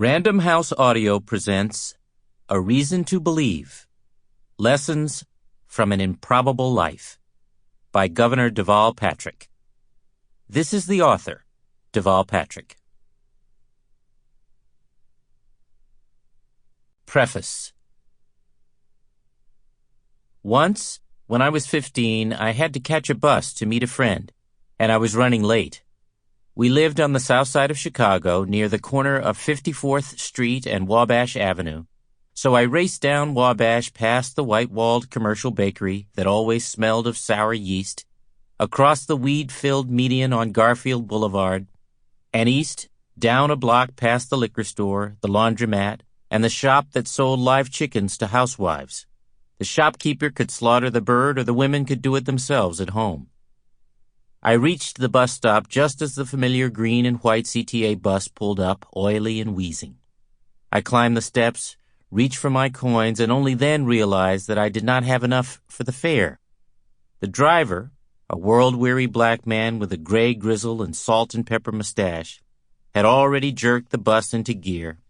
Random House Audio presents A Reason to Believe, Lessons from an Improbable Life by Governor Deval Patrick. This is the author, Deval Patrick. Preface. Once, when I was 15, I had to catch a bus to meet a friend, and I was running late. We lived on the south side of Chicago, near the corner of 54th Street and Wabash Avenue, so I raced down Wabash past the white-walled commercial bakery that always smelled of sour yeast, across the weed-filled median on Garfield Boulevard, and east, down a block past the liquor store, the laundromat, and the shop that sold live chickens to housewives. The shopkeeper could slaughter the bird, or the women could do it themselves at home. I reached the bus stop just as the familiar green and white CTA bus pulled up, oily and wheezing. I climbed the steps, reached for my coins, and only then realized that I did not have enough for the fare. The driver, a world-weary black man with a gray grizzle and salt and pepper mustache, had already jerked the bus into gear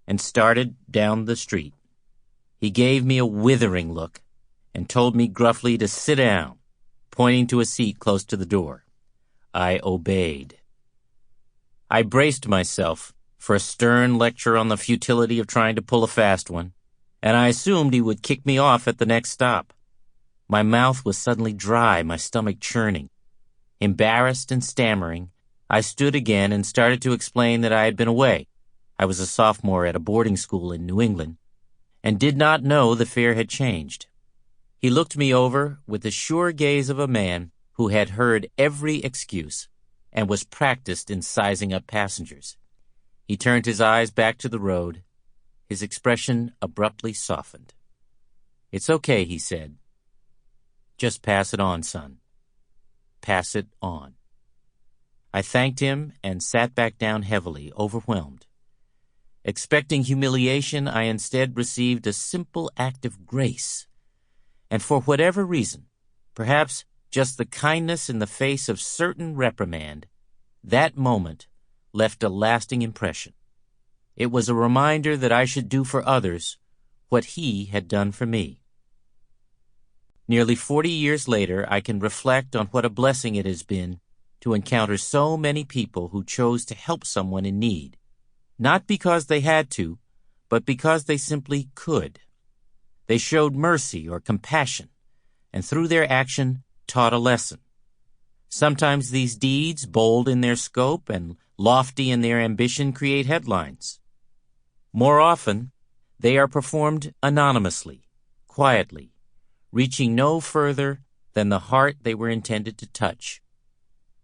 and started down the street. He gave me a withering look and told me gruffly to sit down, pointing to a seat close to the door. I obeyed. I braced myself for a stern lecture on the futility of trying to pull a fast one, and I assumed he would kick me off at the next stop. My mouth was suddenly dry, my stomach churning. Embarrassed and stammering, I stood again and started to explain that I had been away. I was a sophomore at a boarding school in New England, and did not know the fare had changed. He looked me over with the sure gaze of a man who had heard every excuse and was practiced in sizing up passengers. He turned his eyes back to the road. His expression abruptly softened. "It's okay," he said. "Just pass it on, son. Pass it on." I thanked him and sat back down heavily, overwhelmed. Expecting humiliation, I instead received a simple act of grace. And for whatever reason, perhaps just the kindness in the face of certain reprimand, that moment left a lasting impression. It was a reminder that I should do for others what he had done for me. Nearly 40 years later, I can reflect on what a blessing it has been to encounter so many people who chose to help someone in need, not because they had to, but because they simply could. They showed mercy or compassion, and through their action taught a lesson. Sometimes these deeds, bold in their scope and lofty in their ambition, create headlines. More often, they are performed anonymously, quietly, reaching no further than the heart they were intended to touch.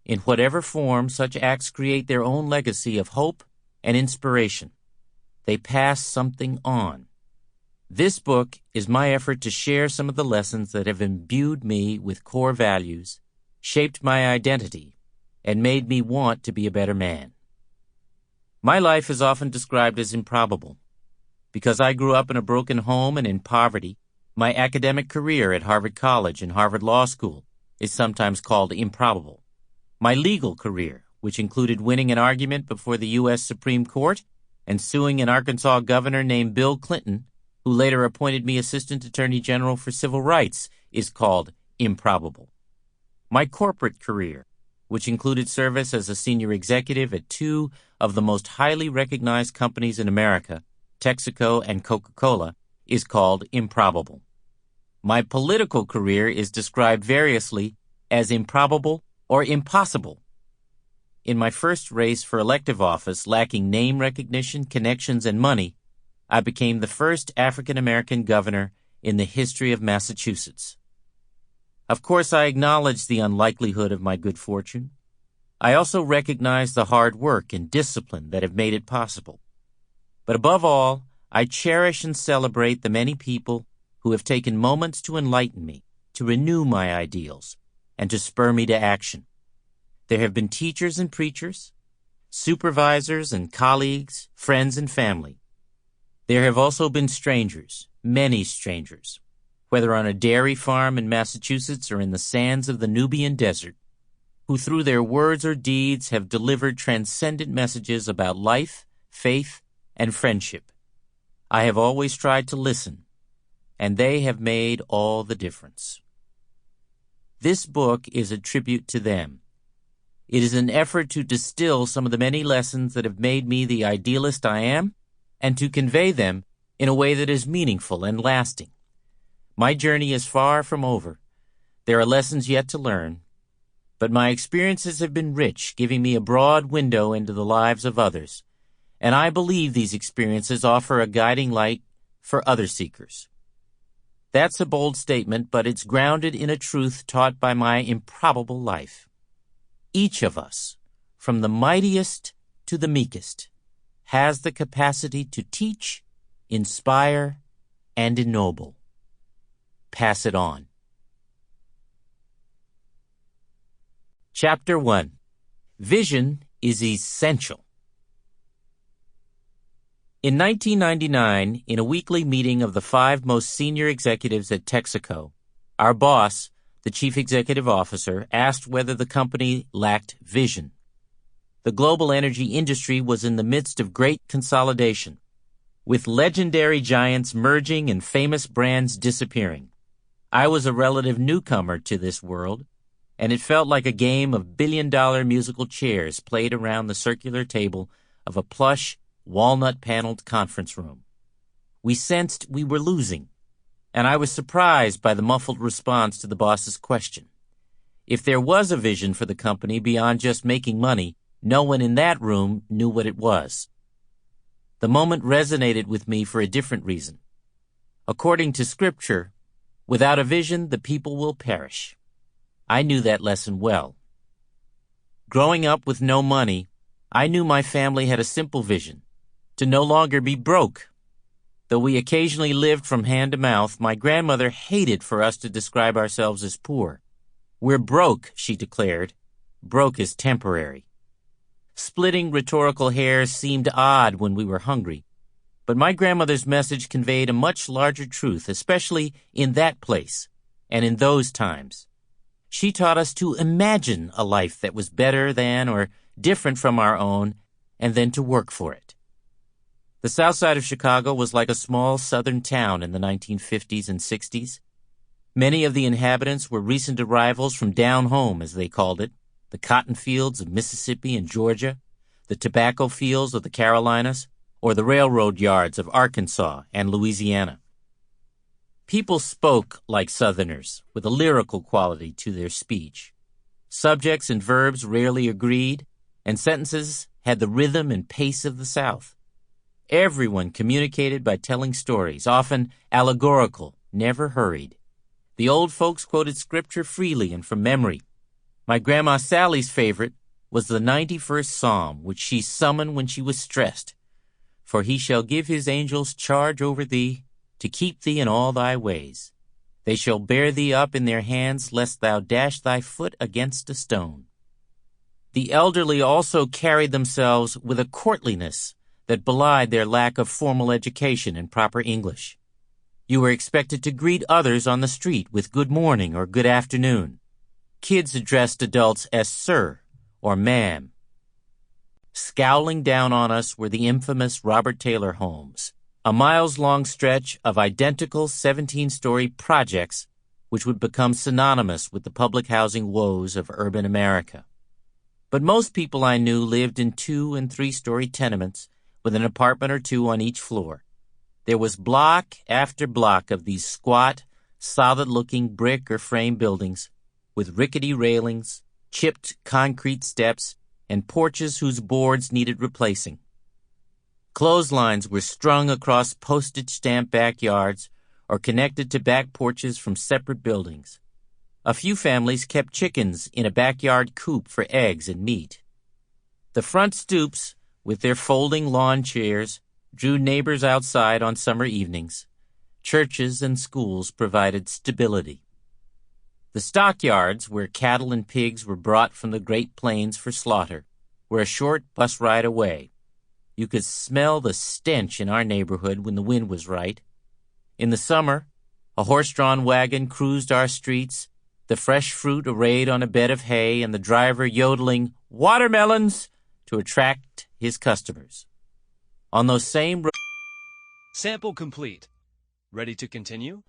In whatever form, such acts create their own legacy of hope and inspiration. They pass something on. This book is my effort to share some of the lessons that have imbued me with core values, shaped my identity, and made me want to be a better man. My life is often described as improbable. Because I grew up in a broken home and in poverty, my academic career at Harvard College and Harvard Law School is sometimes called improbable. My legal career, which included winning an argument before the U.S. Supreme Court and suing an Arkansas governor named Bill Clinton, who later appointed me Assistant Attorney General for Civil Rights, is called improbable. My corporate career, which included service as a senior executive at two of the most highly recognized companies in America, Texaco and Coca-Cola, is called improbable. My political career is described variously as improbable or impossible. In my first race for elective office, lacking name recognition, connections, and money, I became the first African-American governor in the history of Massachusetts. Of course, I acknowledge the unlikelihood of my good fortune. I also recognize the hard work and discipline that have made it possible. But above all, I cherish and celebrate the many people who have taken moments to enlighten me, to renew my ideals, and to spur me to action. There have been teachers and preachers, supervisors and colleagues, friends and family. There have also been strangers, many strangers, whether on a dairy farm in Massachusetts or in the sands of the Nubian desert, who through their words or deeds have delivered transcendent messages about life, faith, and friendship. I have always tried to listen, and they have made all the difference. This book is a tribute to them. It is an effort to distill some of the many lessons that have made me the idealist I am, and to convey them in a way that is meaningful and lasting. My journey is far from over. There are lessons yet to learn, but my experiences have been rich, giving me a broad window into the lives of others, and I believe these experiences offer a guiding light for other seekers. That's a bold statement, but it's grounded in a truth taught by my improbable life. Each of us, from the mightiest to the meekest, has the capacity to teach, inspire, and ennoble. Pass it on. Chapter 1. Vision is essential. In 1999, in a weekly meeting of the 5 most senior executives at Texaco, our boss, the chief executive officer, asked whether the company lacked vision. The global energy industry was in the midst of great consolidation, with legendary giants merging and famous brands disappearing. I was a relative newcomer to this world, and it felt like a game of billion-dollar musical chairs played around the circular table of a plush, walnut-paneled conference room. We sensed we were losing, and I was surprised by the muffled response to the boss's question. If there was a vision for the company beyond just making money, no one in that room knew what it was. The moment resonated with me for a different reason. According to Scripture, without a vision, the people will perish. I knew that lesson well. Growing up with no money, I knew my family had a simple vision: to no longer be broke. Though we occasionally lived from hand to mouth, my grandmother hated for us to describe ourselves as poor. "We're broke," she declared. "Broke is temporary." Splitting rhetorical hairs seemed odd when we were hungry, but my grandmother's message conveyed a much larger truth, especially in that place and in those times. She taught us to imagine a life that was better than or different from our own, and then to work for it. The south side of Chicago was like a small southern town in the 1950s and 60s. Many of the inhabitants were recent arrivals from down home, as they called it, the cotton fields of Mississippi and Georgia, the tobacco fields of the Carolinas, or the railroad yards of Arkansas and Louisiana. People spoke like Southerners, with a lyrical quality to their speech. Subjects and verbs rarely agreed, and sentences had the rhythm and pace of the South. Everyone communicated by telling stories, often allegorical, never hurried. The old folks quoted Scripture freely and from memory. My Grandma Sally's favorite was the 91st Psalm, which she summoned when she was stressed. "For he shall give his angels charge over thee, to keep thee in all thy ways. They shall bear thee up in their hands, lest thou dash thy foot against a stone." The elderly also carried themselves with a courtliness that belied their lack of formal education and proper English. You were expected to greet others on the street with good morning or good afternoon. Kids addressed adults as sir or ma'am. Scowling down on us were the infamous Robert Taylor homes, a miles-long stretch of identical 17-story projects which would become synonymous with the public housing woes of urban America. But most people I knew lived in 2- and 3-story tenements with an apartment or two on each floor. There was block after block of these squat, solid-looking brick or frame buildings with rickety railings, chipped concrete steps, and porches whose boards needed replacing. Clotheslines were strung across postage-stamp backyards or connected to back porches from separate buildings. A few families kept chickens in a backyard coop for eggs and meat. The front stoops, with their folding lawn chairs, drew neighbors outside on summer evenings. Churches and schools provided stability. The stockyards, where cattle and pigs were brought from the Great Plains for slaughter, were a short bus ride away. You could smell the stench in our neighborhood when the wind was right. In the summer, a horse-drawn wagon cruised our streets, the fresh fruit arrayed on a bed of hay and the driver yodeling "watermelons" to attract his customers. On those same Sample complete. Ready to continue?